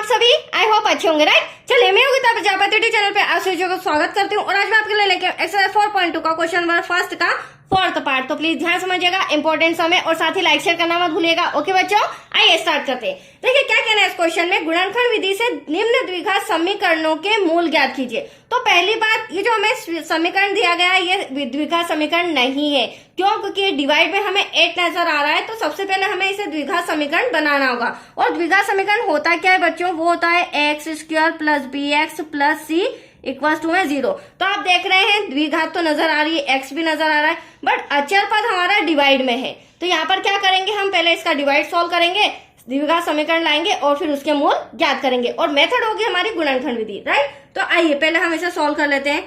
आप सभी? I hope अच्छे होंगे, राइट। चलिए, मैं योगिता प्रजापति यूट्यूब चैनल पे आप सभी को स्वागत करती हूँ और आज मैं आपके लिए लेके एक्सरसाइज 4.2 का क्वेश्चन नंबर फर्स्ट का फोर्थ पार्ट। तो प्लीज ध्यान समझिएगा, इंपॉर्टेंट समय और साथ ही लाइक शेयर करना मत भूलिएगा। ओके बच्चों, आइए स्टार्ट करते हैं। देखिए क्या कहना है इस क्वेश्चन में, गुणनखंड विधि से निम्न द्विघात समीकरणों के मूल ज्ञात कीजिए। तो पहली बात, ये जो हमें समीकरण दिया गया है ये द्विघात समीकरण नहीं है। क्यों? क्योंकि डिवाइड में हमें 8 नजर आ रहा है, तो सबसे पहले हमें इसे द्विघात समीकरण बनाना होगा। और द्विघात समीकरण होता क्या है बच्चों? वो होता है x square plus b x plus c equals to में 0। तो आप देख रहे हैं द्विघात तो नजर आ रही है, एक्स भी नजर आ रहा है, बट अचर पद हमारा डिवाइड में है। तो यहाँ पर क्या करेंगे, हम पहले इसका डिवाइड सॉल्व करेंगे, द्विघात समीकरण लाएंगे और फिर उसके मूल ज्ञात करेंगे और मेथड होगी हमारी गुणनखंड विधि, राइट। तो आइए पहले हम इसे सॉल्व कर लेते हैं।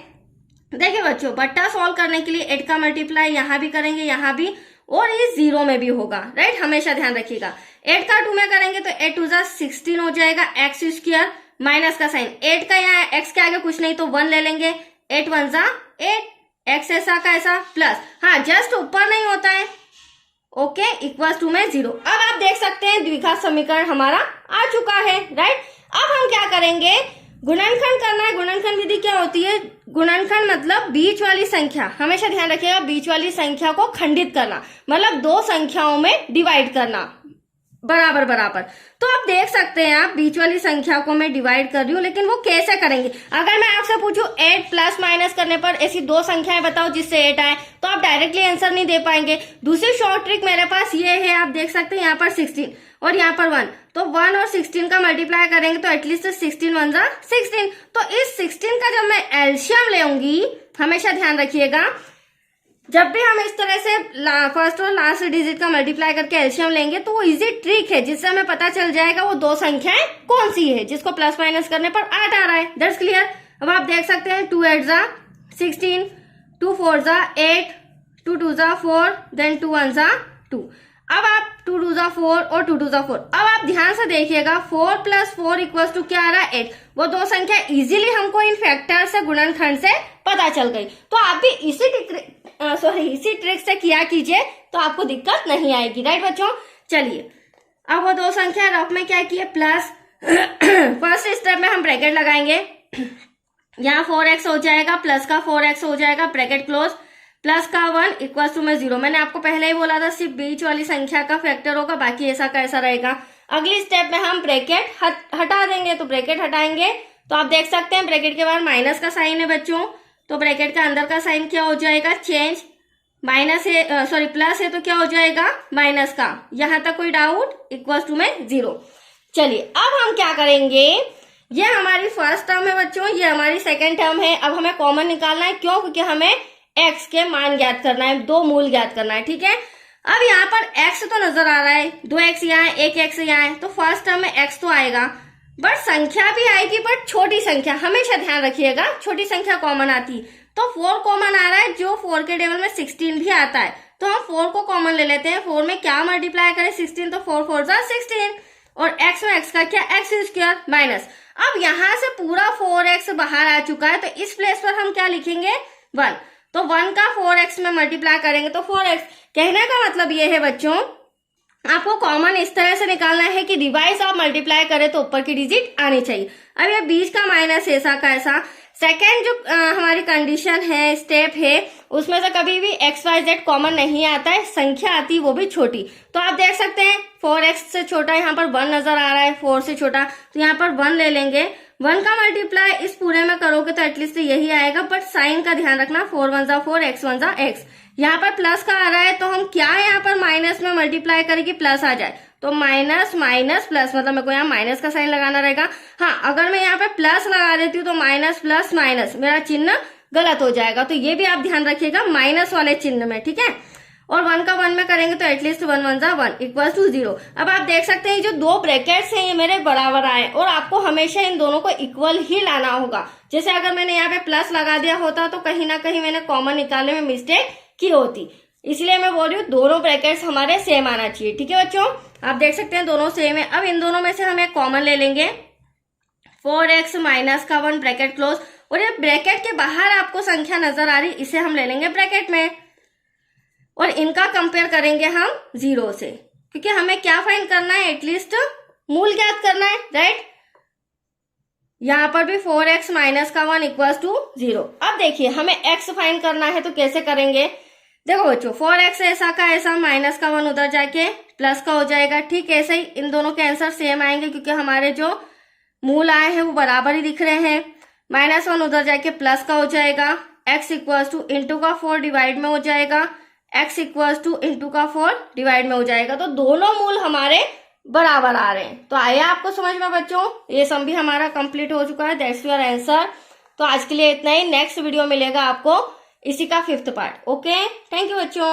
देखिए बच्चों, बट्टा सॉल्व करने के लिए 8 का मल्टीप्लाई यहाँ भी करेंगे, यहाँ भी, और ये 0 में भी होगा, राइट। हमेशा ध्यान रखिएगा। 8 का 2 में करेंगे तो 8 2 16 हो जाएगा, एक्स स्क्वायर माइनस का साइन 8 का यहाँ एक्स के आगे कुछ नहीं तो 1 ले लेंगे, 8 1 8, एक्स ऐसा का ऐसा प्लस, हाँ जस्ट ऊपर नहीं होता है, ओके, इक्वल्स टू में 0। अब आप देख सकते हैं द्विघात समीकरण हमारा आ चुका है, राइट। अब हम क्या करेंगे, गुणनखंड करना है। गुणनखंड विधि क्या होती है? गुणनखंड मतलब बीच वाली संख्या, हमेशा ध्यान रखिएगा, बीच वाली संख्या को खंडित करना, मतलब दो संख्याओं में डिवाइड करना बराबर बराबर। तो आप देख सकते हैं, आप बीच वाली संख्या को मैं डिवाइड कर रही हूँ, लेकिन वो कैसे करेंगे? अगर मैं आपसे पूछूं 8 प्लस माइनस करने पर ऐसी दो संख्याएं बताओ जिससे 8 आए, तो आप डायरेक्टली आंसर नहीं दे पाएंगे। दूसरी शॉर्ट ट्रिक मेरे पास ये है, आप देख सकते हैं यहाँ पर 16 और यहाँ पर 1, तो 1 और 16 का मल्टीप्लाई करेंगे तो एटलीस्ट 16 1 16। तो इस 16 का जब मैं एलसीएम लेऊंगी, हमेशा ध्यान रखिएगा, जब भी हम इस तरह से फर्स्ट और लास्ट डिजिट का मल्टीप्लाई करके एलसीएम लेंगे तो वो इजी ट्रिक है जिससे हमें पता चल जाएगा वो दो संख्याएं कौन सी है जिसको प्लस माइनस करने पर 8 आ रहा है। That's clear. अब आप देख सकते हैं 2 8 16, 2 4 8, 2 2 4, देन 2 1 2। अब आप 2 2 4 और 2 2 4, अब आप ध्यान से देखिएगा 4 प्लस 4 इक्वल्स टू क्या आ रहा है? 8। वो दो संख्या इजीली हमको इन फैक्टर से गुणनखंड से पता चल गई। तो आप भी इसी ट्रिक से किया कीजिए तो आपको दिक्कत नहीं आएगी, राइट बच्चों। चलिए, अब वो दो संख्या रफ में क्या किए, प्लस फर्स्ट स्टेप में हम ब्रैकेट लगाएंगे, यहाँ 4x हो जाएगा, प्लस का 4x हो जाएगा, ब्रैकेट क्लोज, प्लस का 1 इक्वल टू में 0। मैंने आपको पहले ही बोला था सिर्फ बीच वाली संख्या का फैक्टर होगा, बाकी ऐसा का ऐसा रहेगा। अगली स्टेप में हम ब्रैकेट हटा देंगे, तो ब्रैकेट हटाएंगे तो आप देख सकते हैं ब्रैकेट के बाद माइनस का साइन है बच्चों, तो ब्रैकेट का अंदर का साइन क्या हो जाएगा, चेंज, माइनस है सॉरी प्लस है तो क्या हो जाएगा माइनस का, यहां तक कोई डाउट, इक्वल टू में 0। चलिए अब हम क्या करेंगे, ये हमारी फर्स्ट टर्म है बच्चों, ये हमारी सेकेंड टर्म है। अब हमें कॉमन निकालना है, क्यों? क्योंकि हमें x के मान ज्ञात करना है, दो मूल ज्ञात करना है, ठीक है। अब यहाँ पर x तो नजर आ रहा है, 2x यहाँ है, 1x यहाँ है, तो फर्स्ट टर्म में x तो आएगा, बट संख्या भी आएगी, बट छोटी संख्या, हमेशा ध्यान रखिएगा छोटी संख्या कॉमन आती। तो 4 कॉमन आ रहा है, जो 4 के टेबल में 16 भी आता है, तो हम 4 को कॉमन ले लेते हैं। 4 में क्या मल्टीप्लाई करें, 16, तो 4 4 16, और x में x का क्या, एक्स स्क्वायर माइनस। अब यहाँ से पूरा 4x बाहर आ चुका है, तो इस प्लेस पर हम क्या लिखेंगे, 1। तो 1 का 4x में मल्टीप्लाई करेंगे तो 4x। कहने का मतलब ये है बच्चों, आपको कॉमन इस तरह से निकालना है कि डिवाइस आप मल्टीप्लाई करें तो ऊपर की डिजिट आनी चाहिए। अब ये बीच का माइनस ऐसा का ऐसा। सेकेंड जो हमारी कंडीशन है, स्टेप है, उसमें से कभी भी एक्स वाई जेड कॉमन नहीं आता है, संख्या आती वो भी छोटी। तो आप देख सकते हैं 4x से छोटा यहाँ पर 1 नजर आ रहा है, 4 से छोटा, तो यहाँ पर 1 ले लेंगे। 1 का मल्टीप्लाई इस पूरे में करोगे तो एटलीस्ट यही आएगा, बट साइन का ध्यान रखना, 4 1 4, x 1 x। यहाँ पर प्लस का आ रहा है, तो हम क्या है यहाँ पर माइनस में मल्टीप्लाई करेंगे, प्लस आ जाए, तो माइनस माइनस प्लस, मतलब मेरे को यहाँ माइनस का साइन लगाना रहेगा। हाँ, अगर मैं यहाँ पे प्लस लगा देती हूँ तो माइनस प्लस माइनस, मेरा चिन्ह गलत हो जाएगा, तो ये भी आप ध्यान रखिएगा माइनस वाले चिन्ह में, ठीक है। और 1 का 1 में करेंगे तो एटलीस्ट 1 1 1 इक्वल टू 0। अब आप देख सकते हैं जो दो ब्रैकेट्स हैं ये मेरे बराबर आए, और आपको हमेशा इन दोनों को इक्वल ही लाना होगा। जैसे अगर मैंने यहाँ पे प्लस लगा दिया होता तो कहीं ना कहीं मैंने कॉमन निकालने में मिस्टेक की होती, इसलिए मैं बोल रही हूँ दोनों ब्रैकेट्स हमारे सेम आना चाहिए, ठीक है बच्चों। आप देख सकते हैं दोनों सेम है। अब इन दोनों में से हम एक कॉमन ले लेंगे, 4x माइनस का 1 ब्रैकेट क्लोज, और ये ब्रैकेट के बाहर आपको संख्या नजर आ रही, इसे हम ले लेंगे ब्रैकेट में, और इनका कंपेयर करेंगे हम 0 से, क्योंकि हमें क्या फाइंड करना है, एटलीस्ट मूल ज्ञात करना है, राइट। यहाँ पर भी 4x माइनस का 1 इक्वल्स टू 0। अब देखिए हमें x फाइंड करना है तो कैसे करेंगे। देखो बच्चों 4x ऐसा का ऐसा, माइनस का 1 उधर जाके प्लस का हो जाएगा। ठीक ऐसे ही इन दोनों के आंसर सेम आएंगे क्योंकि हमारे जो मूल आए हैं वो बराबर ही दिख रहे हैं। -1 उधर जाके प्लस का हो जाएगा, x इक्वल्स टू इंटू का 4 डिवाइड में हो जाएगा, x इक्वल्स टू इंटू का 4 डिवाइड में हो जाएगा। तो दोनों मूल हमारे बराबर आ रहे हैं। तो आया आपको समझ में बच्चों, ये सम भी हमारा कंप्लीट हो चुका है। That's your answer. तो आज के लिए इतना ही। नेक्स्ट वीडियो मिलेगा आपको इसी का 5th part. Okay, thank you बच्चों।